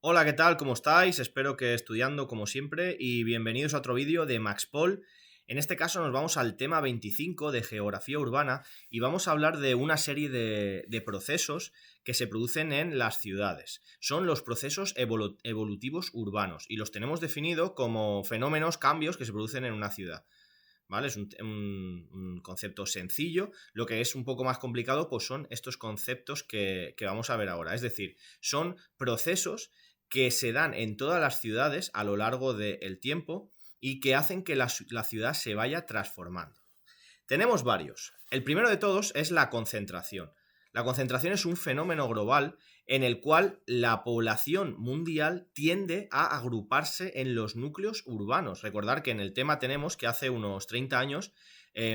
Hola, ¿qué tal? ¿Cómo estáis? Espero que estudiando como siempre y bienvenidos a otro vídeo de Maxpol. En este caso nos vamos al tema 25 de geografía urbana y vamos a hablar de una serie de procesos que se producen en las ciudades. Son los procesos evolutivos urbanos y los tenemos definido como fenómenos, cambios que se producen en una ciudad. ¿Vale? Es un concepto sencillo. Lo que es un poco más complicado pues son estos conceptos que vamos a ver ahora. Es decir, son procesos que se dan en todas las ciudades a lo largo del tiempo y que hacen que la ciudad se vaya transformando. Tenemos varios. El primero de todos es la concentración. La concentración es un fenómeno global en el cual la población mundial tiende a agruparse en los núcleos urbanos. Recordar que en el tema tenemos que hace unos 30 años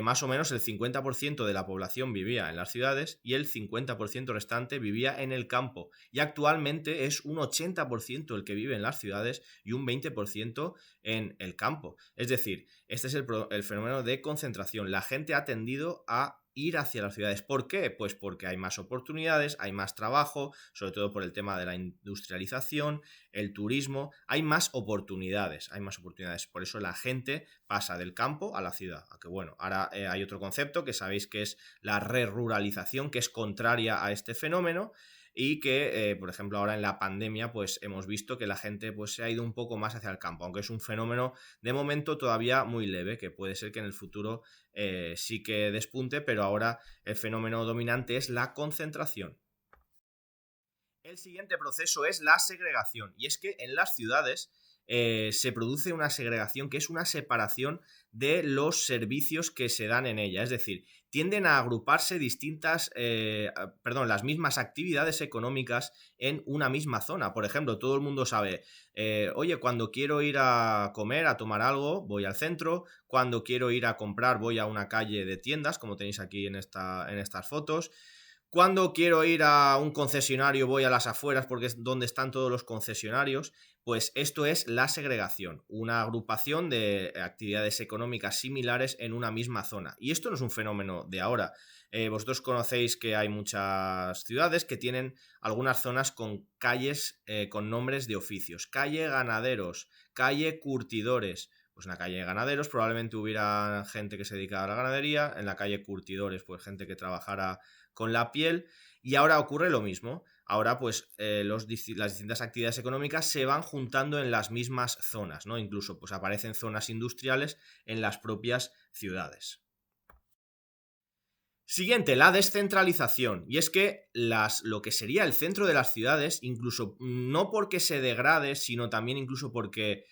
más o menos el 50% de la población vivía en las ciudades y el 50% restante vivía en el campo. Y actualmente es un 80% el que vive en las ciudades y un 20% en el campo. Es decir, este es el fenómeno de concentración. La gente ha tendido a ir hacia las ciudades. ¿Por qué? Pues porque hay más oportunidades, hay más trabajo, sobre todo por el tema de la industrialización, el turismo, hay más oportunidades, hay más oportunidades. Por eso la gente pasa del campo a la ciudad. Aunque bueno, ahora hay otro concepto que sabéis que es la reruralización, que es contraria a este fenómeno y que, por ejemplo, ahora en la pandemia pues hemos visto que la gente pues se ha ido un poco más hacia el campo, aunque es un fenómeno de momento todavía muy leve, que puede ser que en el futuro sí que despunte, pero ahora el fenómeno dominante es la concentración. El siguiente proceso es la segregación, y es que en las ciudades se produce una segregación que es una separación de los servicios que se dan en ella, es decir, tienden a agruparse las mismas actividades económicas en una misma zona. Por ejemplo, todo el mundo sabe, oye, cuando quiero ir a comer, a tomar algo, voy al centro, cuando quiero ir a comprar, voy a una calle de tiendas, como tenéis aquí en estas fotos. Cuando quiero ir a un concesionario voy a las afueras porque es donde están todos los concesionarios. Pues esto es la segregación, una agrupación de actividades económicas similares en una misma zona. Y esto no es un fenómeno de ahora. Vosotros conocéis que hay muchas ciudades que tienen algunas zonas con calles con nombres de oficios. Calle Ganaderos, calle Curtidores. Pues en la calle Ganaderos probablemente hubiera gente que se dedicara a la ganadería, en la calle Curtidores pues gente que trabajara con la piel, y ahora ocurre lo mismo. Ahora pues las distintas actividades económicas se van juntando en las mismas zonas, ¿no? Incluso pues aparecen zonas industriales en las propias ciudades. Siguiente, la descentralización. Y es que lo que sería el centro de las ciudades, incluso no porque se degrade, sino también incluso porque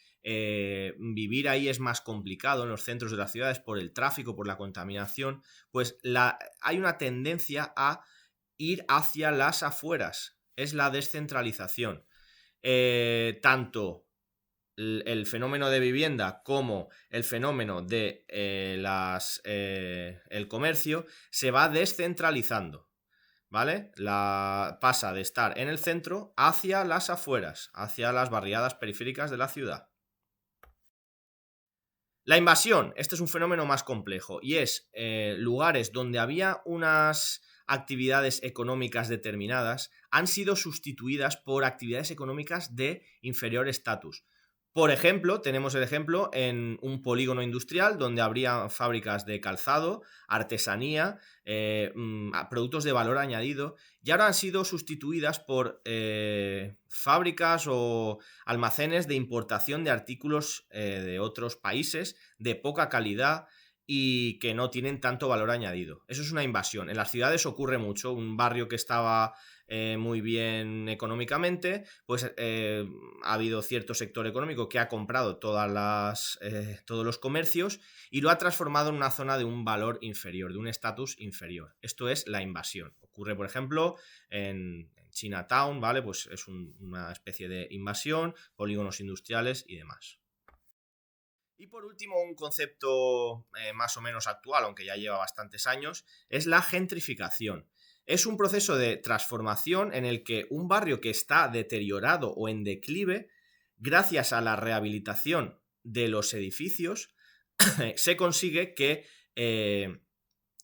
vivir ahí es más complicado en los centros de las ciudades por el tráfico, por la contaminación, pues hay una tendencia a ir hacia las afueras. Es la descentralización. Tanto el fenómeno de vivienda como el fenómeno de el comercio se va descentralizando, ¿vale? Pasa de estar en el centro hacia las afueras, hacia las barriadas periféricas de la ciudad. La invasión, este es un fenómeno más complejo y es lugares donde había unas actividades económicas determinadas han sido sustituidas por actividades económicas de inferior estatus. Por ejemplo, tenemos el ejemplo en un polígono industrial donde habría fábricas de calzado, artesanía, productos de valor añadido, y ahora han sido sustituidas por fábricas o almacenes de importación de artículos de otros países de poca calidad y que no tienen tanto valor añadido. Eso es una invasión. En las ciudades ocurre mucho. Un barrio que estaba muy bien económicamente, pues ha habido cierto sector económico que ha comprado todos los comercios y lo ha transformado en una zona de un valor inferior, de un estatus inferior. Esto es la invasión. Ocurre, por ejemplo, en Chinatown, ¿vale? Pues es una especie de invasión, polígonos industriales y demás. Y por último, un concepto más o menos actual, aunque ya lleva bastantes años, es la gentrificación. Es un proceso de transformación en el que un barrio que está deteriorado o en declive, gracias a la rehabilitación de los edificios, se consigue que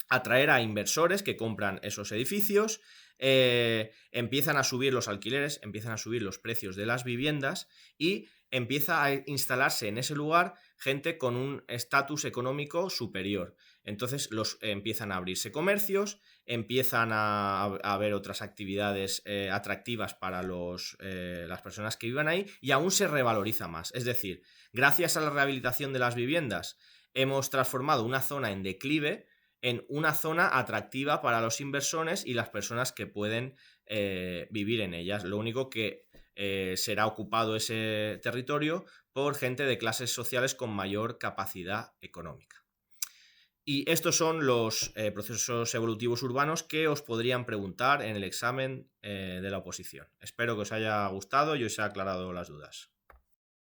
atraer a inversores que compran esos edificios, empiezan a subir los alquileres, empiezan a subir los precios de las viviendas y empieza a instalarse en ese lugar gente con un estatus económico superior. Entonces empiezan a abrirse comercios, empiezan a haber otras actividades atractivas para las personas que vivan ahí y aún se revaloriza más. Es decir, gracias a la rehabilitación de las viviendas hemos transformado una zona en declive en una zona atractiva para los inversores y las personas que pueden vivir en ellas. Lo único que será ocupado ese territorio por gente de clases sociales con mayor capacidad económica. Y estos son los procesos evolutivos urbanos que os podrían preguntar en el examen de la oposición. Espero que os haya gustado y os haya aclarado las dudas.